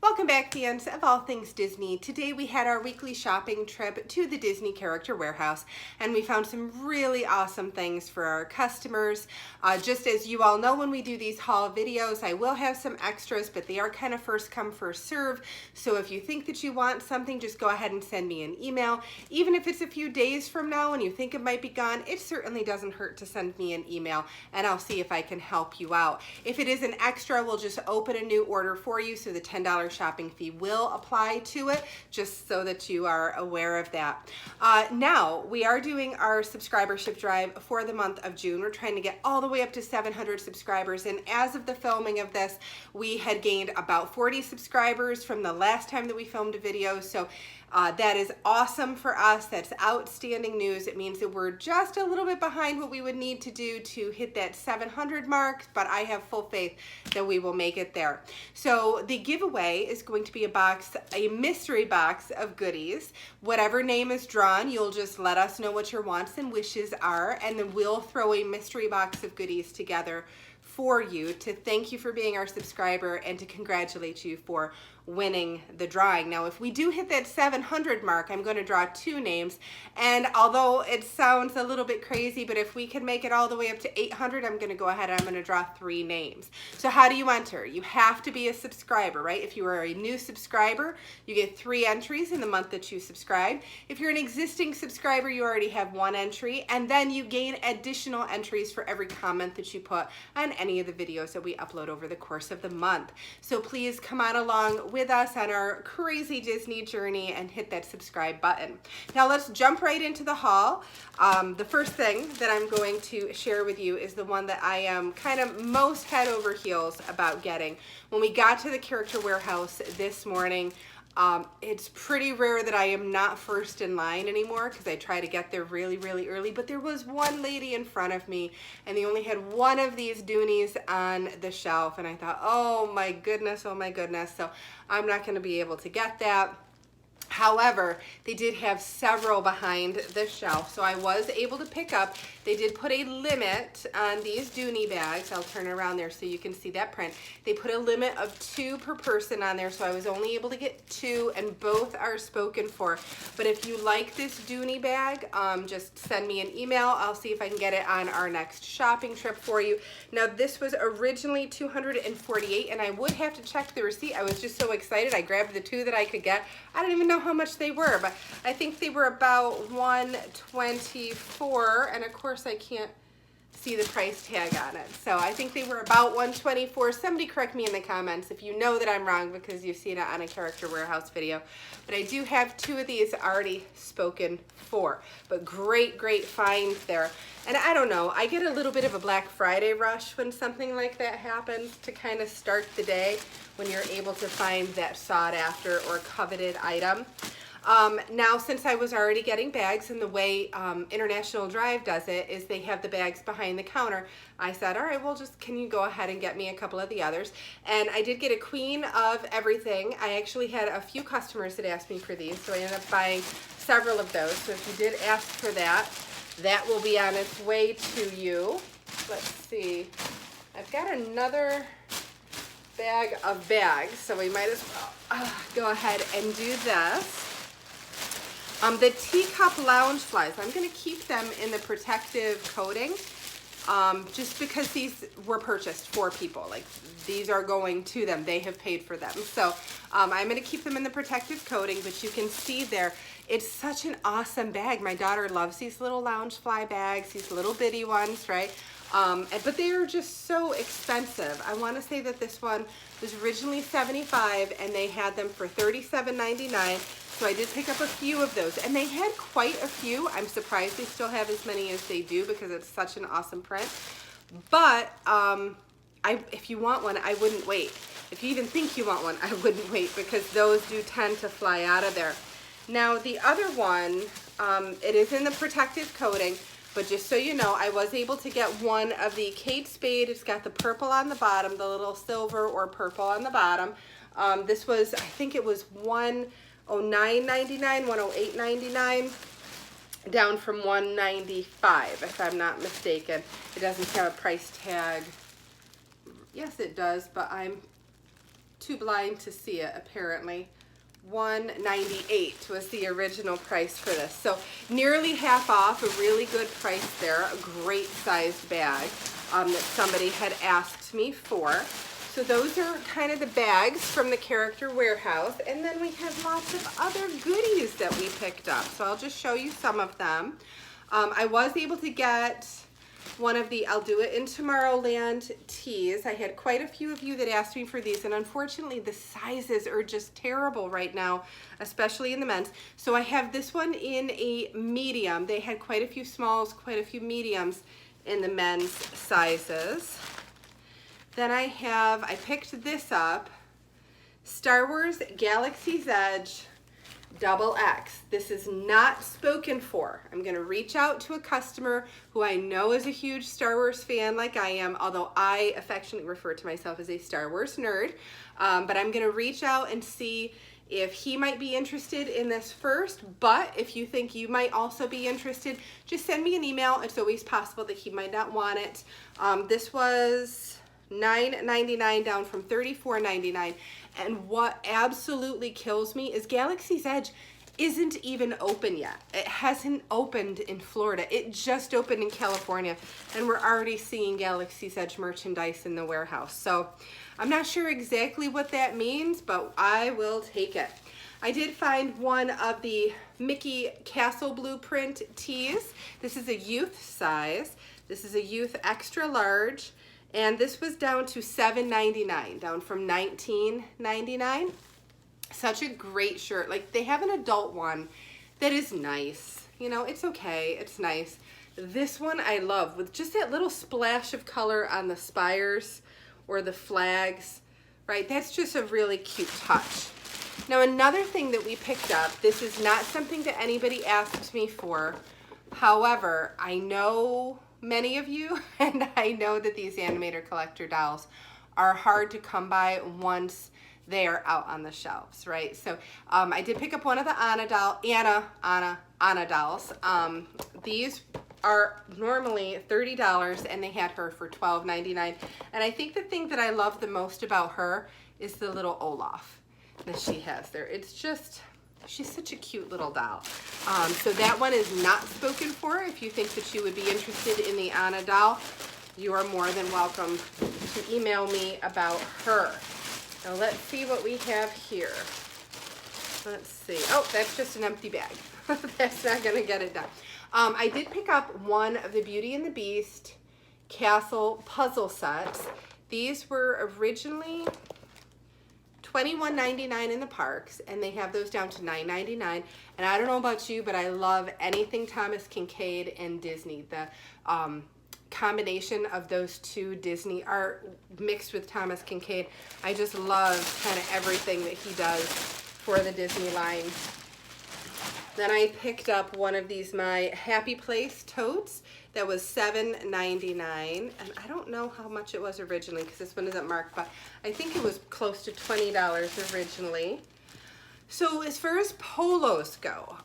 Welcome back, fans of all things Disney. Today we had our weekly shopping trip to the Disney Character Warehouse, and we found some really awesome things for our customers. Just as you all know, when we do these haul videos, I will have some extras, but they are kind of first come, first serve. So if you think that you want something, just go ahead and send me an email. Even if it's a few days from now and you think it might be gone, it certainly doesn't hurt to send me an email, and I'll see if I can help you out. If it is an extra, we'll just open a new order for you, so the $10 shopping fee will apply to it, just so that you are aware of that. Now, we are doing our subscribership drive for the month of June. We're trying to get all the way up to 700 subscribers, and as of the filming of this, we had gained about 40 subscribers from the last time that we filmed a video, so that is awesome for us. That's outstanding news. It means that we're just a little bit behind what we would need to do to hit that 700 mark, but I have full faith that we will make it there. So the giveaway is going to be a mystery box of goodies. Whatever name is drawn, you'll just let us know what your wants and wishes are, and then we'll throw a mystery box of goodies together for you to thank you for being our subscriber and to congratulate you for winning the drawing. Now, if we do hit that 700 mark, I'm going to draw 2 names, and although it sounds a little bit crazy, but if we can make it all the way up to 800, I'm going to go ahead and I'm going to draw 3 names. So how do you enter? You have to be a subscriber, right? If you are a new subscriber, you get 3 entries in the month that you subscribe. If you're an existing subscriber, you already have 1 entry, and then you gain additional entries for every comment that you put on any of the videos that we upload over the course of the month. So please come on along with us on our crazy Disney journey and hit that subscribe button. Now let's jump right into the haul. The first thing that I'm going to share with you is the one that I am kind of most head over heels about getting. When we got to the Character Warehouse this morning, it's pretty rare that I am not first in line anymore because I try to get there really, really early, but there was one lady in front of me and they only had one of these Doonies on the shelf, and I thought, oh my goodness, so I'm not going to be able to get that. However, they did have several behind the shelf, so I was able to pick up. They did put a limit on these Dooney bags. I'll turn around there so you can see that print. They put a limit of 2 per person on there, so I was only able to get 2, and both are spoken for. But if you like this Dooney bag, just send me an email. I'll see if I can get it on our next shopping trip for you. Now, this was originally $248, and I would have to check the receipt. I was just so excited. I grabbed the 2 that I could get. I don't even know how much they were, but I think they were about $124, and of course I can't see the price tag on it, so I think they were about $124. Somebody correct me in the comments if you know that I'm wrong, because you've seen it on a Character Warehouse video. But I do have 2 of these already spoken for, but great finds there. And I don't know, I get a little bit of a Black Friday rush when something like that happens, to kind of start the day when you're able to find that sought after or coveted item. Now, since I was already getting bags, and the way International Drive does it is they have the bags behind the counter, I said, all right, well, can you go ahead and get me a couple of the others? And I did get a queen of everything. I actually had a few customers that asked me for these, so I ended up buying several of those. So if you did ask for that, that will be on its way to you. Let's see. I've got another bag of bags, so we might as well go ahead and do this. The teacup lounge flies, I'm going to keep them in the protective coating, just because these were purchased for people. Like, these are going to them. They have paid for them. So I'm going to keep them in the protective coating, but you can see there, it's such an awesome bag. My daughter loves these little lounge fly bags, these little bitty ones, right? But they are just so expensive. I want to say that this one was originally $75, and they had them for $37.99. So I did pick up a few of those, and they had quite a few. I'm surprised they still have as many as they do, because it's such an awesome print. But if you want one, I wouldn't wait. If you even think you want one, I wouldn't wait, because those do tend to fly out of there. Now, the other one, it is in the protective coating, but just so you know, I was able to get one of the Kate Spade. It's got the purple on the bottom, the little silver or purple on the bottom. This was, I think it was $109.99, $108.99, down from $195, if I'm not mistaken. It doesn't have a price tag. Yes, it does, but I'm too blind to see it apparently. $1.98 was the original price for this. So nearly half off, a really good price there. A great sized bag that somebody had asked me for. So those are kind of the bags from the Character Warehouse. And then we have lots of other goodies that we picked up. So I'll just show you some of them. I was able to get one of the I'll Do It in Tomorrowland tees. I had quite a few of you that asked me for these, and unfortunately the sizes are just terrible right now, especially in the men's. So I have this one in a medium. They had quite a few smalls, quite a few mediums in the men's sizes. Then I picked this up, Star Wars Galaxy's Edge XX. This is not spoken for. I'm going to reach out to a customer who I know is a huge Star Wars fan like I am, although I affectionately refer to myself as a Star Wars nerd. But I'm going to reach out and see if he might be interested in this first. But if you think you might also be interested, just send me an email. It's always possible that he might not want it. This was $9.99 down from $34.99. And what absolutely kills me is Galaxy's Edge isn't even open yet. It hasn't opened in Florida. It just opened in California, and we're already seeing Galaxy's Edge merchandise in the warehouse. So I'm not sure exactly what that means, but I will take it. I did find one of the Mickey Castle Blueprint tees. This is a youth size. This is a youth extra large. And this was down to $7.99, down from $19.99. Such a great shirt. Like, they have an adult one that is nice. You know, it's okay. It's nice. This one I love, with just that little splash of color on the spires or the flags, right? That's just a really cute touch. Now, another thing that we picked up, this is not something that anybody asked me for. However, I know many of you, and I know that these Animator Collector dolls are hard to come by once they are out on the shelves, right? So I did pick up one of the Anna dolls. These are normally $30, and they had her for $12.99. And I think the thing that I love the most about her is the little Olaf that she has there. It's just, she's such a cute little doll. So that one is not spoken for. If you think that you would be interested in the Anna doll, you are more than welcome to email me about her. Now let's see what we have here. Let's see. Oh, that's just an empty bag. That's not going to get it done. I did pick up one of the Beauty and the Beast Castle puzzle sets. These were originally $21.99 in the parks, and they have those down to $9.99. And I don't know about you, but I love anything Thomas Kincaid and Disney. The combination of those two, Disney art mixed with Thomas Kincaid, I just love kind of everything that he does for the Disney line. Then I picked up one of these My Happy Place totes that was $7.99, and I don't know how much it was originally because this one isn't marked, but I think it was close to $20 originally. So as far as polos go,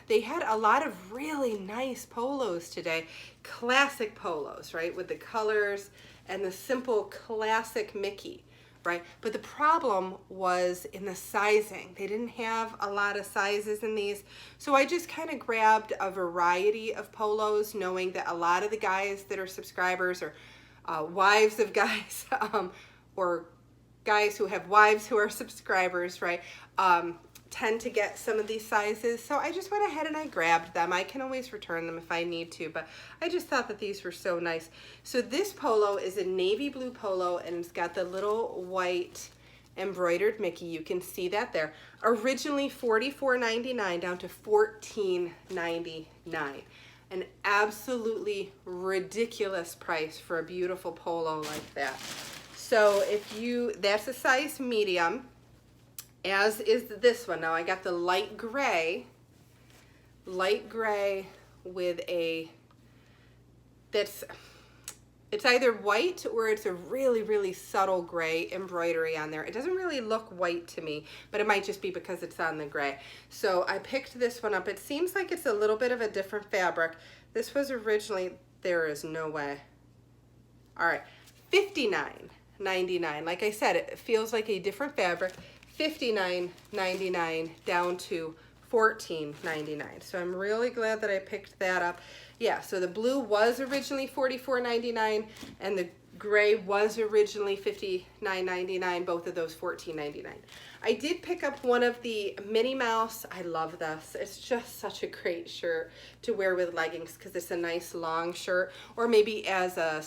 they had a lot of really nice polos today. Classic polos, right, with the colors and the simple classic Mickey, right? But the problem was in the sizing. They didn't have a lot of sizes in these. So I just kind of grabbed a variety of polos, knowing that a lot of the guys that are subscribers or wives of guys or guys who have wives who are subscribers, right, tend to get some of these sizes. So I just went ahead and I grabbed them. I can always return them if I need to, but I just thought that these were so nice. So this polo is a navy blue polo, and it's got the little white embroidered Mickey. You can see that there. Originally $44.99 down to $14.99. An absolutely ridiculous price for a beautiful polo like that. So if you, that's a size medium, as is this one. Now I got the light gray with a, it's either white or it's a really, really subtle gray embroidery on there. It doesn't really look white to me, but it might just be because it's on the gray. So I picked this one up. It seems like it's a little bit of a different fabric. This was originally, there is no way. All right, $59.99. $54.99. Like I said, it feels like a different fabric. $59.99 down to $14.99. So I'm really glad that I picked that up. Yeah, so the blue was originally $44.99 and the gray was originally $59.99, both of those $14.99. I did pick up one of the Minnie Mouse. I love this. It's just such a great shirt to wear with leggings because it's a nice long shirt, or maybe as a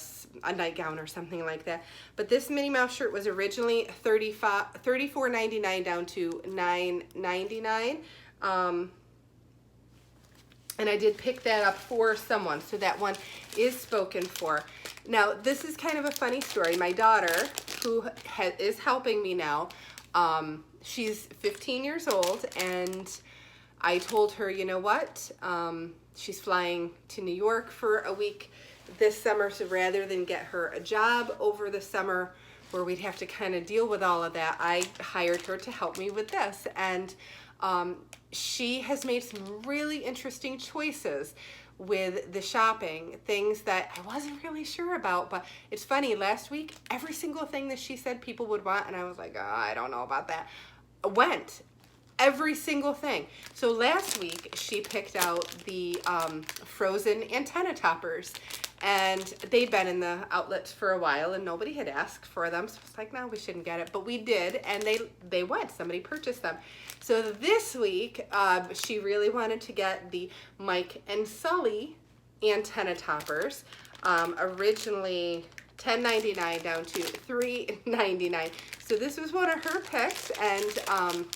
nightgown or something like that. But this Minnie Mouse shirt was originally $34.99 down to $9.99. And I did pick that up for someone, so that one is spoken for. Now, this is kind of a funny story. My daughter, who is helping me now, she's 15 years old, and I told her, you know what, she's flying to New York for a week this summer, so rather than get her a job over the summer where we'd have to kind of deal with all of that, I hired her to help me with this. And she has made some really interesting choices with the shopping, things that I wasn't really sure about. But it's funny, last week, every single thing that she said people would want, and I was like, oh, I don't know about that, went. Every single thing. So last week, she picked out the frozen antenna toppers, and they'd been in the outlets for a while and nobody had asked for them. So it's like, no, we shouldn't get it, but we did, and they went. Somebody purchased them. So this week, she really wanted to get the Mike and Sully antenna toppers, originally $10.99 down to $3.99. So this was one of her picks, and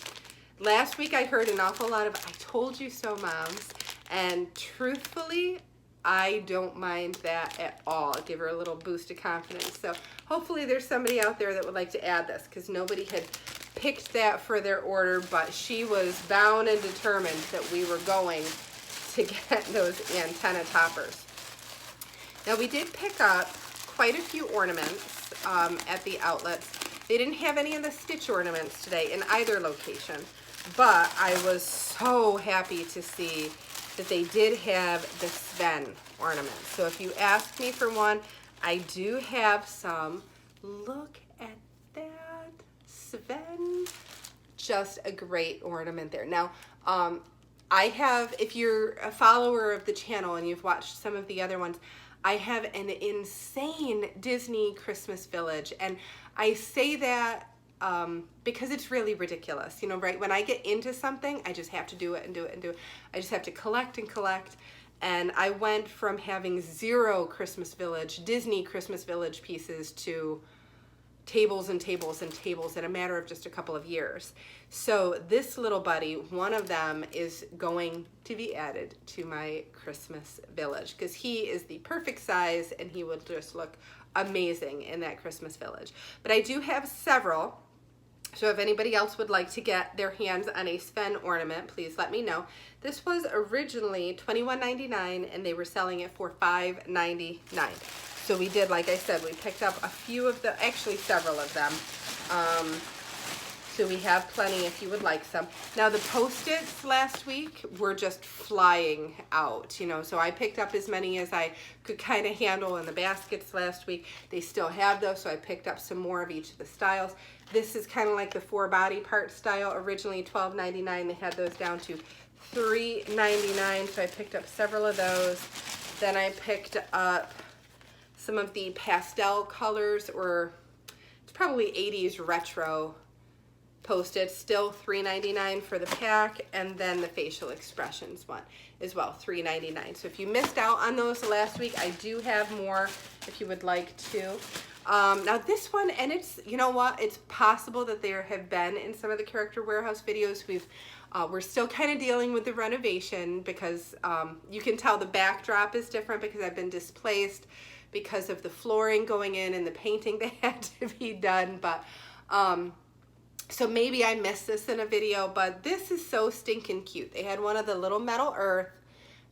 last week I heard an awful lot of "I told you so" moms, and truthfully, I don't mind that at all. I'll give her a little boost of confidence. So hopefully there's somebody out there that would like to add this, because nobody had picked that for their order, but she was bound and determined that we were going to get those antenna toppers. Now, we did pick up quite a few ornaments at the outlets. They didn't have any of the stitch ornaments today in either location, but I was so happy to see that they did have the Sven ornaments. So if you ask me for one, I do have some. Look at that, Sven. Just a great ornament there. Now, I have, if you're a follower of the channel and you've watched some of the other ones, I have an insane Disney Christmas village, and I say that because it's really ridiculous, you know, right? When I get into something, I just have to do it and do it and do it. I just have to collect and collect. And I went from having 0 Christmas Village, Disney Christmas Village pieces to tables and tables and tables in a matter of just a couple of years. So this little buddy, one of them is going to be added to my Christmas Village because he is the perfect size and he would just look amazing in that Christmas Village. But I do have several. So if anybody else would like to get their hands on a Sven ornament, please let me know. This was originally $21.99 and they were selling it for $5.99. So we did, like I said, we picked up a few of the, actually several of them. So we have plenty if you would like some. Now the Post-its last week were just flying out, you know, so I picked up as many as I could kind of handle in the baskets last week. They still have those, so I picked up some more of each of the styles. This is kind of like the 4 body part style, originally $12.99. They had those down to $3.99, so I picked up several of those. Then I picked up some of the pastel colors, or it's probably 80s retro Post-its, still $3.99 for the pack, and then the facial expressions one as well, $3.99. So if you missed out on those last week, I do have more if you would like to. Now this one, and it's, you know what, it's possible that there have been in some of the Character Warehouse videos. We're still kind of dealing with the renovation because you can tell the backdrop is different because I've been displaced because of the flooring going in and the painting that had to be done. But so maybe I missed this in a video, but this is so stinking cute. They had one of the little Metal Earth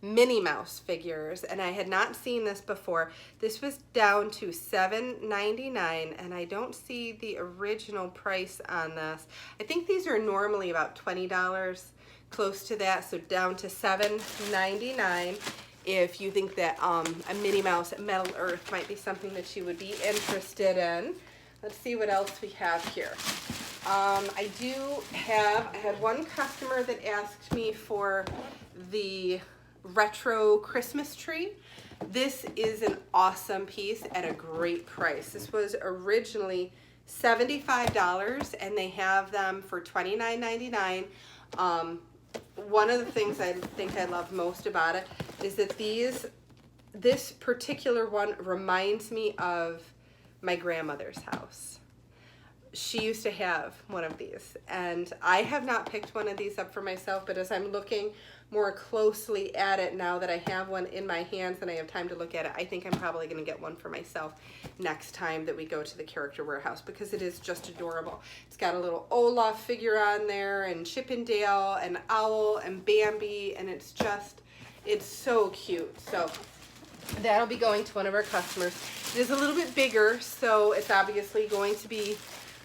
Minnie Mouse figures, and I had not seen this before. This was down to $7.99, and I don't see the original price on this. I think these are normally about $20, close to that, so down to $7.99. If you think that a Minnie Mouse Metal Earth might be something that you would be interested in. Let's see what else we have here. I had one customer that asked me for the retro Christmas tree. This is an awesome piece at a great price. This was originally $75 and they have them for $29.99. One of the things I think I love most about it is that this particular one reminds me of my grandmother's house. She used to have one of these, and I have not picked one of these up for myself, but as I'm looking more closely at it now that I have one in my hands and I have time to look at it, I think I'm probably going to get one for myself next time that we go to the Character Warehouse, because it is just adorable. It's got a little Olaf figure on there, and Chippendale, and Owl, and Bambi, and it's so cute. So that'll be going to one of our customers. It is a little bit bigger, so it's obviously going to be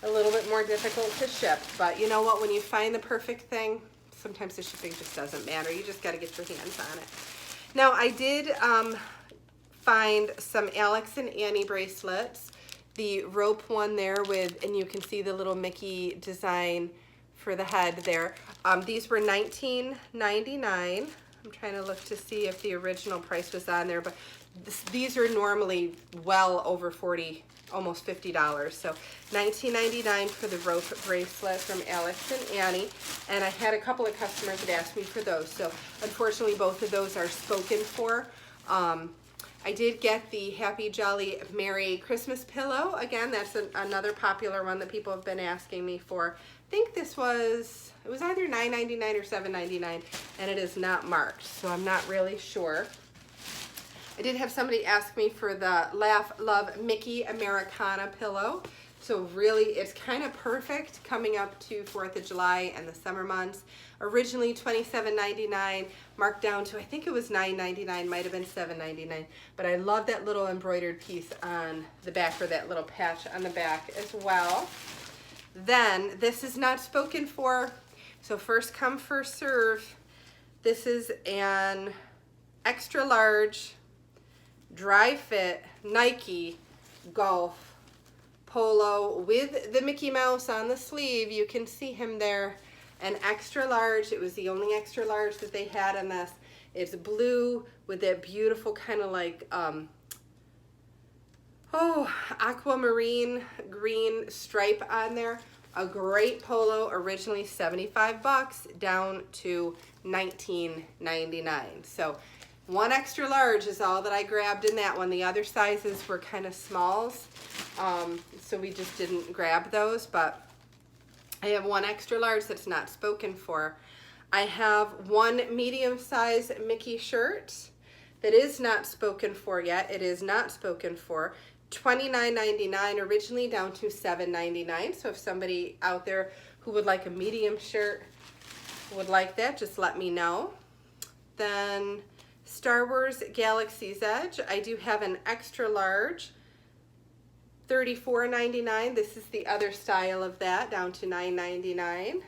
a little bit more difficult to ship, but you know what, when you find the perfect thing, sometimes the shipping just doesn't matter. You just got to get your hands on it. Now, I did find some Alex and Annie bracelets, the rope one there with, and you can see the little Mickey design for the head there. These were $19.99. I'm trying to look to see if the original price was on there, but these are normally well over 40, almost $50. So $19.99 for the rope bracelet from Alex and Annie. And I had a couple of customers that asked me for those. So unfortunately, both of those are spoken for. I did get the Happy Jolly Merry Christmas pillow. Again, that's another popular one that people have been asking me for. I think it was either $9.99 or $7.99, and it is not marked, so I'm not really sure. I did have somebody ask me for the Laugh Love Mickey Americana pillow. So really, it's kind of perfect coming up to 4th of July and the summer months. Originally $27.99, marked down to, I think it was $9.99, might have been $7.99. But I love that little embroidered piece on the back, or that little patch on the back as well. Then, this is not spoken for, so first come, first serve. This is an extra large dry fit Nike golf polo with the Mickey Mouse on the sleeve. You can see him there. An extra large. It was the only extra large that they had on this. It's blue with that beautiful kind of like aquamarine green stripe on there. A great polo, originally 75 bucks, down to $19.99. So one extra large is all that I grabbed in that one. The other sizes were kind of smalls, so we just didn't grab those, but I have one extra large that's not spoken for. I have one medium size Mickey shirt that is not spoken for yet. It is not spoken for. $29.99 originally, down to $7.99. So if somebody out there who would like a medium shirt would like that, just let me know. Then Star Wars Galaxy's Edge. I do have an extra large, $34.99. This is the other style of that, down to $9.99.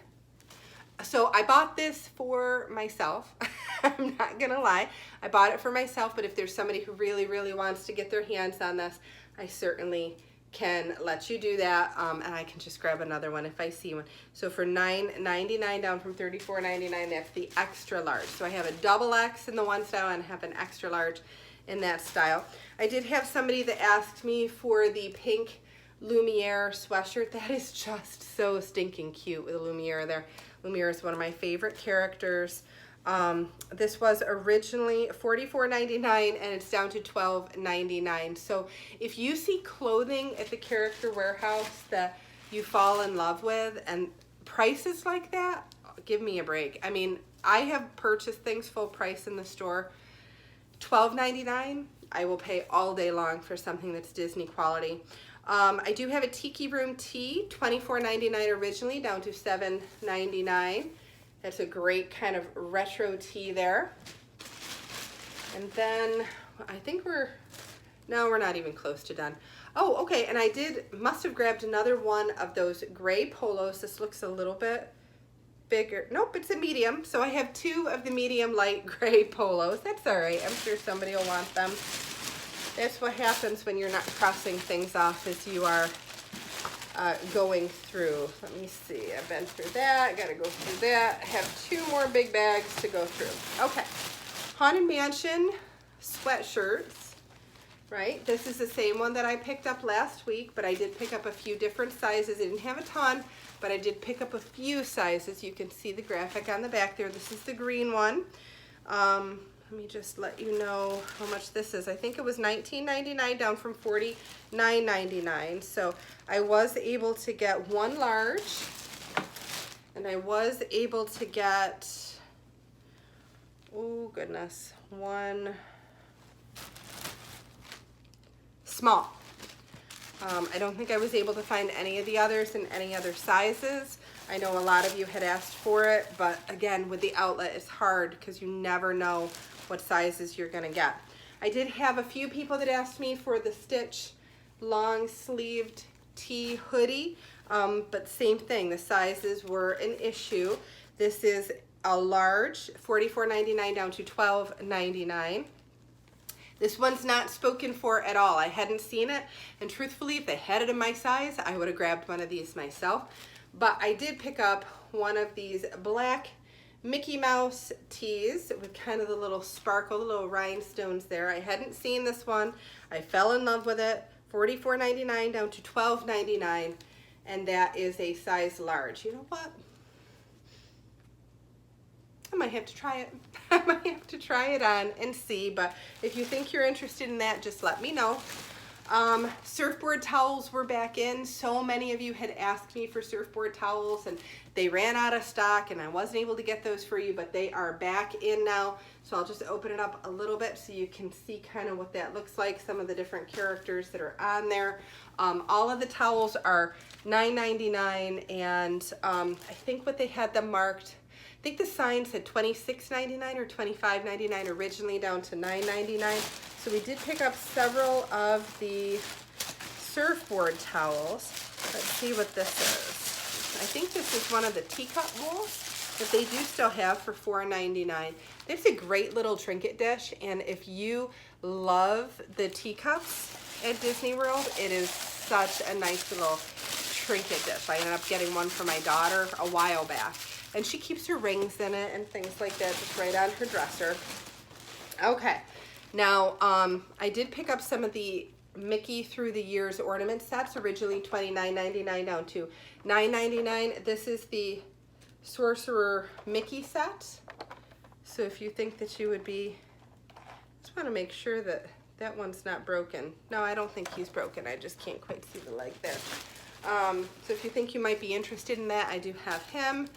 So I bought this for myself. I'm not gonna lie. I bought it for myself, but if there's somebody who really, really wants to get their hands on this, I certainly can let you do that, and I can just grab another one if I see one. So for $9.99 down from $34.99, that's the extra large. So I have a double X in the one style and I have an extra large in that style. I did have somebody that asked me for the pink Lumiere sweatshirt. That is just so stinking cute with a Lumiere there. Lumiere is one of my favorite characters. This was originally $44.99 and it's down to $12.99. So if you see clothing at the Character Warehouse that you fall in love with and prices like that, give me a break. I mean, I have purchased things full price in the store. $12.99, I will pay all day long for something that's Disney quality. I do have a Tiki Room tee, $24.99 originally, down to $7.99. That's a great kind of retro tee there. And then I think we're not even close to done. Oh, okay, and I must have grabbed another one of those gray polos. This looks a little bit bigger. Nope, it's a medium. So I have two of the medium light gray polos. That's all right. I'm sure somebody will want them. That's what happens when you're not crossing things off as you are going through. Let me see, I've been through that, gotta go through that. I have 2 more big bags to go through. Okay, Haunted Mansion sweatshirts, right? This is the same one that I picked up last week, but I did pick up a few different sizes. I didn't have a ton, but I did pick up a few sizes. You can see the graphic on the back there. This is the green one. Let me just let you know how much this is. I think it was $19.99 down from $49.99. So I was able to get 1 large, and I was able to get, oh goodness, 1 small. I don't think I was able to find any of the others in any other sizes. I know a lot of you had asked for it, but again, with the outlet, it's hard because you never know what sizes you're gonna get. I did have a few people that asked me for the Stitch long sleeved tee hoodie, but same thing, the sizes were an issue. This is a large, $44.99 down to $12.99. This one's not spoken for at all. I hadn't seen it, and truthfully, if they had it in my size, I would have grabbed one of these myself. But I did pick up one of these black Mickey Mouse tees with kind of the little sparkle, the little rhinestones there. I hadn't seen this one. I fell in love with it. $44.99 down to $12.99, and that is a size large. You know what? I might have to try it. I might have to try it on and see, but if you think you're interested in that, just let me know. Surfboard towels were back in. So many of you had asked me for surfboard towels, and they ran out of stock, and I wasn't able to get those for you, but they are back in now. So I'll just open it up a little bit so you can see kind of what that looks like, some of the different characters that are on there. All of the towels are $9.99, and I think what they had them marked, I think the sign said $26.99 or $25.99 originally, down to $9.99. So we did pick up several of the surfboard towels. Let's see what this is. I think this is one of the teacup bowls that they do still have for $4.99. It's a great little Trinket Dish, and if you love the teacups at Disney World, it is such a nice little Trinket Dish. I ended up getting one for my daughter a while back, and she keeps her rings in it and things like that just right on her dresser. Okay. Now, I did pick up some of the Mickey Through the Years ornament sets, originally $29.99 down to $9.99. This is the Sorcerer Mickey set. So if you think that you would be, just want to make sure that that one's not broken. No, I don't think he's broken. I just can't quite see the leg there. So if you think you might be interested in that, I do have him.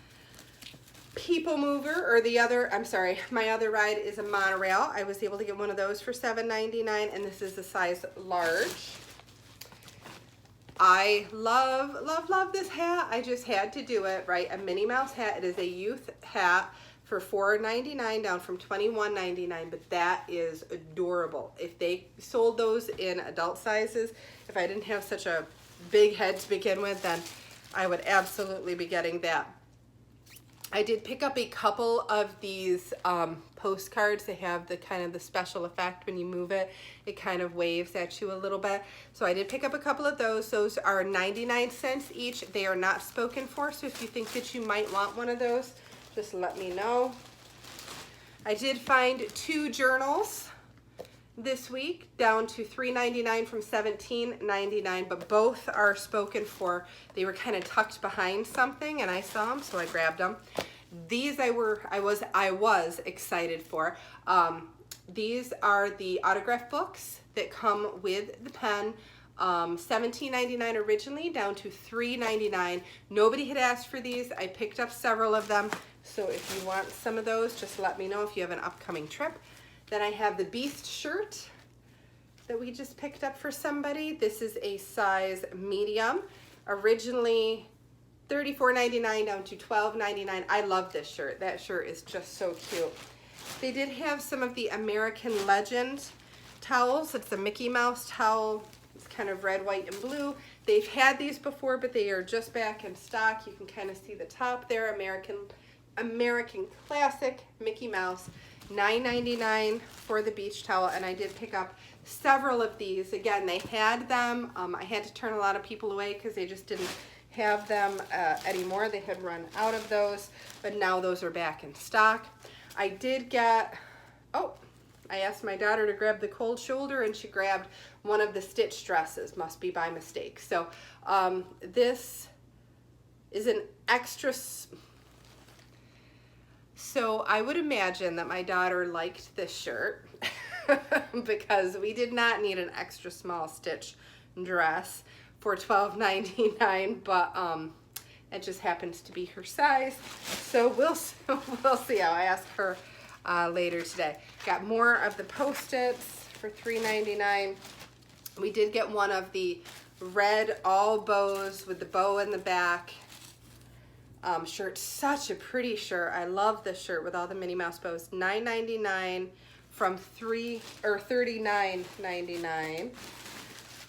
People Mover, or the other, I'm sorry, my other ride is a Monorail. I was able to get one of those for $7.99, and this is a size large. I love, love, love this hat. I just had to do it, right? A Minnie Mouse hat. It is a youth hat for $4.99 down from $21.99, but that is adorable. If they sold those in adult sizes, if I didn't have such a big head to begin with, then I would absolutely be getting that. I did pick up a couple of these postcards. They have the kind of the special effect when you move it, it kind of waves at you a little bit. So I did pick up a couple of those. Those are 99 cents each. They are not spoken for, so if you think that you might want one of those, just let me know. I did find 2 journals this week, down to $3.99 from $17.99, but both are spoken for. They were kind of tucked behind something, and I saw them, so I grabbed them. These I was excited for. These are the autograph books that come with the pen. $17.99 originally, down to $3.99. Nobody had asked for these. I picked up several of them, so if you want some of those, just let me know if you have an upcoming trip. Then I have the Beast shirt that we just picked up for somebody. This is a size medium. Originally $34.99 down to $12.99. I love this shirt. That shirt is just so cute. They did have some of the American Legend towels. It's a Mickey Mouse towel. It's kind of red, white, and blue. They've had these before, but they are just back in stock. You can kind of see the top there, American American Classic Mickey Mouse, $9.99 for the beach towel, and I did pick up several of these. Again, they had them. I had to turn a lot of people away because they just didn't have them anymore. They had run out of those, but now those are back in stock. I did get, oh, I asked my daughter to grab the cold shoulder, and she grabbed one of the stitch dresses, must be by mistake. So this is an extra, so I would imagine that my daughter liked this shirt because we did not need an extra small stitch dress for $12.99, but it just happens to be her size. So we'll see how I ask her later today. Got more of the Post-its for $3.99. We did get one of the red all bows with the bow in the back shirt. Such a pretty shirt. I love this shirt with all the Minnie Mouse bows. $9.99 from $39.99.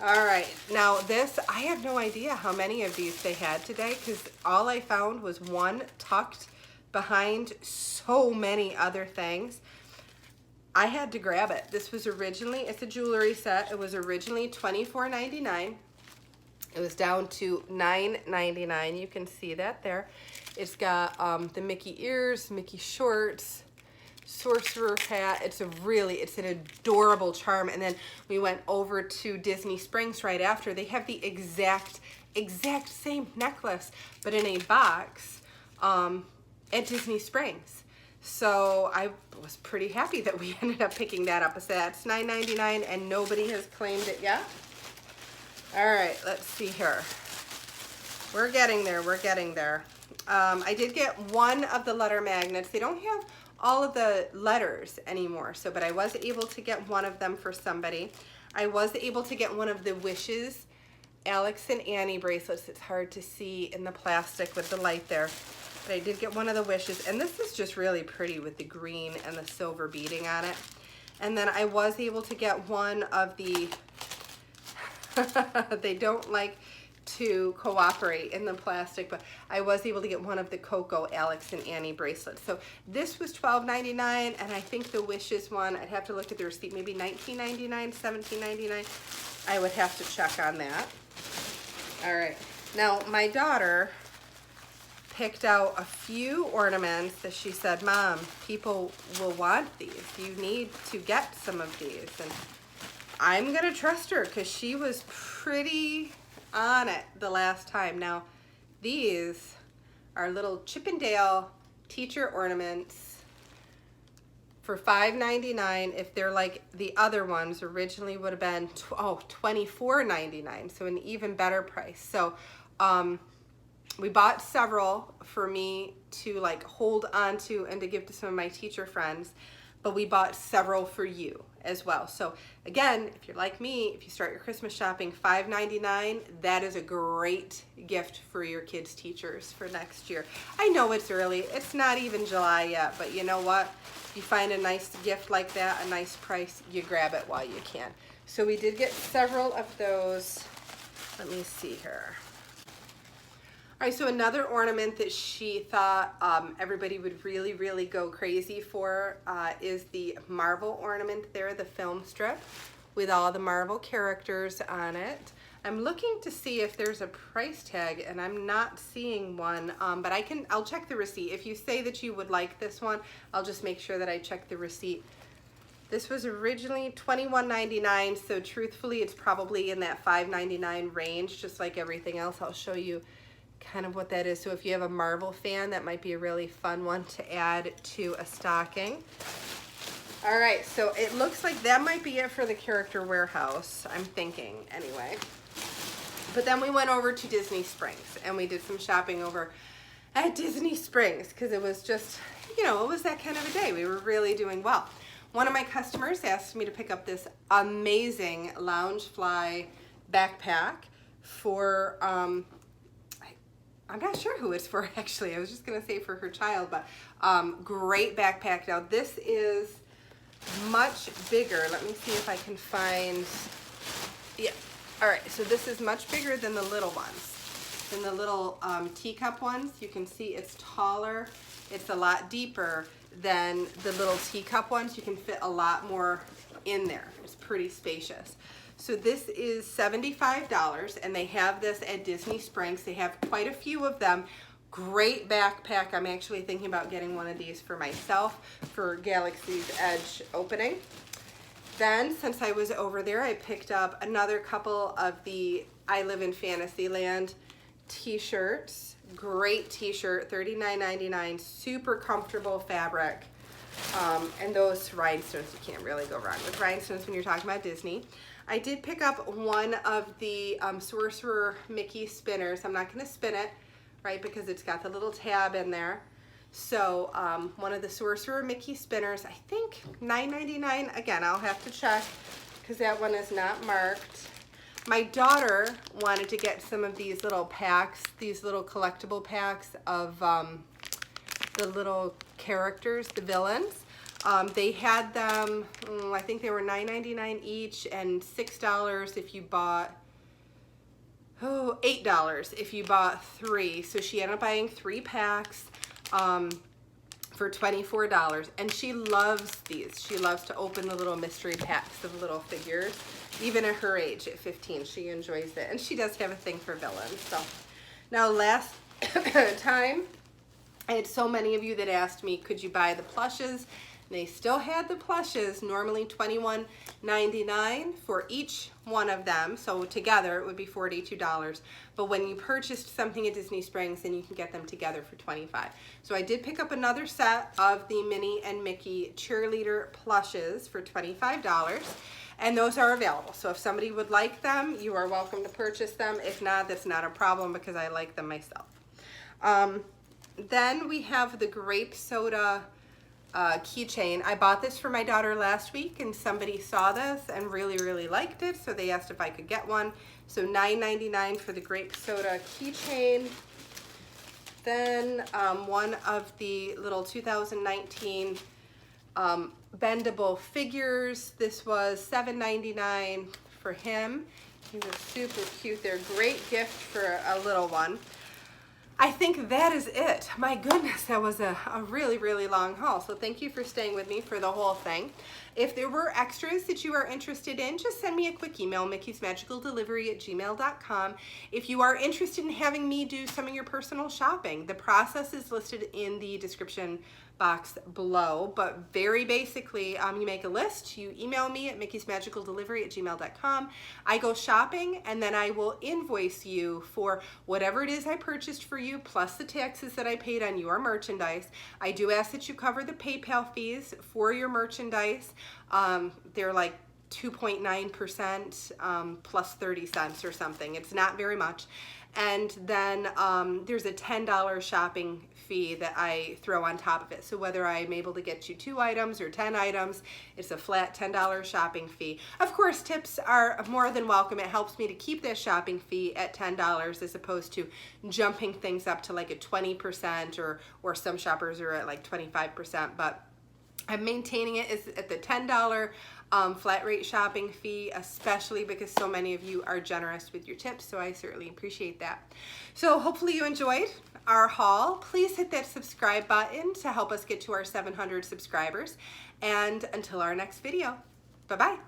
All right, now this, I have no idea how many of these they had today because all I found was one tucked behind so many other things. I had to grab it. This was originally, it's a jewelry set. It was originally $24.99. It was down to $9.99. You can see that there. It's got the Mickey ears, Mickey shorts, Sorcerer hat. It's an adorable charm. And then we went over to Disney Springs right after. They have the exact same necklace, but in a box at Disney Springs. So I was pretty happy that we ended up picking that up. So that's $9.99 and nobody has claimed it yet. All right, let's see here. We're getting there, we're getting there. I did get one of the letter magnets. They don't have all of the letters anymore, so, but I was able to get one of them for somebody. I was able to get one of the Wishes Alex and Annie bracelets. It's hard to see in the plastic with the light there, but I did get one of the Wishes, and this is just really pretty with the green and the silver beading on it. And then I was able to get one of the they don't like to cooperate in the plastic, but I was able to get one of the Coco Alex and Annie bracelets. So this was $12.99, and I think the Wishes one, I'd have to look at the receipt, maybe $19.99, $17.99. I would have to check on that. All right, now my daughter picked out a few ornaments that she said, Mom, people will want these. You need to get some of these. And I'm gonna trust her because she was pretty on it the last time. Now, these are little Chippendale teacher ornaments for $5.99. If they're like the other ones, originally would have been $24.99, so an even better price. So we bought several for me to like hold on to and to give to some of my teacher friends, but we bought several for you as well. So again, if you're like me, if you start your Christmas shopping, $5.99, that is a great gift for your kids' teachers for next year. I know it's early, it's not even July yet, but you know what? If you find a nice gift like that, a nice price, you grab it while you can. So we did get several of those. Let me see here. All right, so another ornament that she thought everybody would really, really go crazy for is the Marvel ornament there, the film strip with all the Marvel characters on it. I'm looking to see if there's a price tag, and I'm not seeing one, but I'll check the receipt. If you say that you would like this one, I'll just make sure that I check the receipt. This was originally $21.99, so truthfully, it's probably in that $5.99 range, just like everything else. I'll show you kind of what that is. So if you have a Marvel fan, that might be a really fun one to add to a stocking. All right, so it looks like that might be it for the character warehouse, I'm thinking anyway. But then we went over to Disney Springs and we did some shopping over at Disney Springs because it was just, you know, it was that kind of a day. We were really doing well. One of my customers asked me to pick up this amazing Loungefly backpack for, I'm not sure who it's for actually. I was just gonna say for her child, but great backpack. Now this is much bigger. Let me see if I can find, yeah. All right, so this is much bigger than the little ones. than the little teacup ones. You can see it's taller. It's a lot deeper than the little teacup ones. You can fit a lot more in there. It's pretty spacious. So this is $75, and they have this at Disney Springs. They have quite a few of them. Great backpack. I'm actually thinking about getting one of these for myself for Galaxy's Edge opening. Then, since I was over there, I picked up another couple of the I Live in Fantasyland t-shirts. Great t-shirt, $39.99, super comfortable fabric. And those rhinestones, you can't really go wrong with rhinestones when you're talking about Disney. I did pick up one of the Sorcerer Mickey spinners. I'm not going to spin it, right, because it's got the little tab in there. So one of the Sorcerer Mickey spinners, I think $9.99. Again, I'll have to check because that one is not marked. My daughter wanted to get some of these little packs, these little collectible packs of the little characters, the villains. They had them, I think they were $9.99 each and $6 if you bought, $8 if you bought 3. So she ended up buying 3 packs for $24, and she loves these. She loves to open the little mystery packs of little figures. Even at her age, at 15, she enjoys it, and she does have a thing for villains. So now last time, I had so many of you that asked me, could you buy the plushes? They still had the plushes, normally $21.99 for each one of them. So together it would be $42. But when you purchased something at Disney Springs, then you can get them together for $25. So I did pick up another set of the Minnie and Mickey cheerleader plushes for $25. And those are available. So if somebody would like them, you are welcome to purchase them. If not, that's not a problem because I like them myself. Then we have the grape soda keychain. I bought this for my daughter last week, and somebody saw this and really liked it, so they asked if I could get one. So $9.99 for the grape soda keychain. Then one of the little 2019 Bendable Figures. This was $7.99 for him. He was super cute. They're a great gift for a little one. I think that is it. My goodness, that was a really long haul. So thank you for staying with me for the whole thing. If there were extras that you are interested in, just send me a quick email, mickey'smagicaldelivery@gmail.com. If you are interested in having me do some of your personal shopping, the process is listed in the description box below, but very basically, you make a list, you email me at mickey'smagicaldelivery@gmail.com. I go shopping, and then I will invoice you for whatever it is I purchased for you, plus the taxes that I paid on your merchandise. I do ask that you cover the PayPal fees for your merchandise. They're like 2.9% plus 30 cents or something. It's not very much. And then there's a $10 shopping fee that I throw on top of it. So whether I'm able to get you 2 items or 10 items, it's a flat $10 shopping fee. Of course, tips are more than welcome. It helps me to keep that shopping fee at $10 as opposed to jumping things up to like a 20%, or some shoppers are at like 25%. But I'm maintaining it at the $10 flat rate shopping fee, especially because so many of you are generous with your tips, so I certainly appreciate that. So hopefully you enjoyed our haul. Please hit that subscribe button to help us get to our 700 subscribers. And until our next video, bye-bye.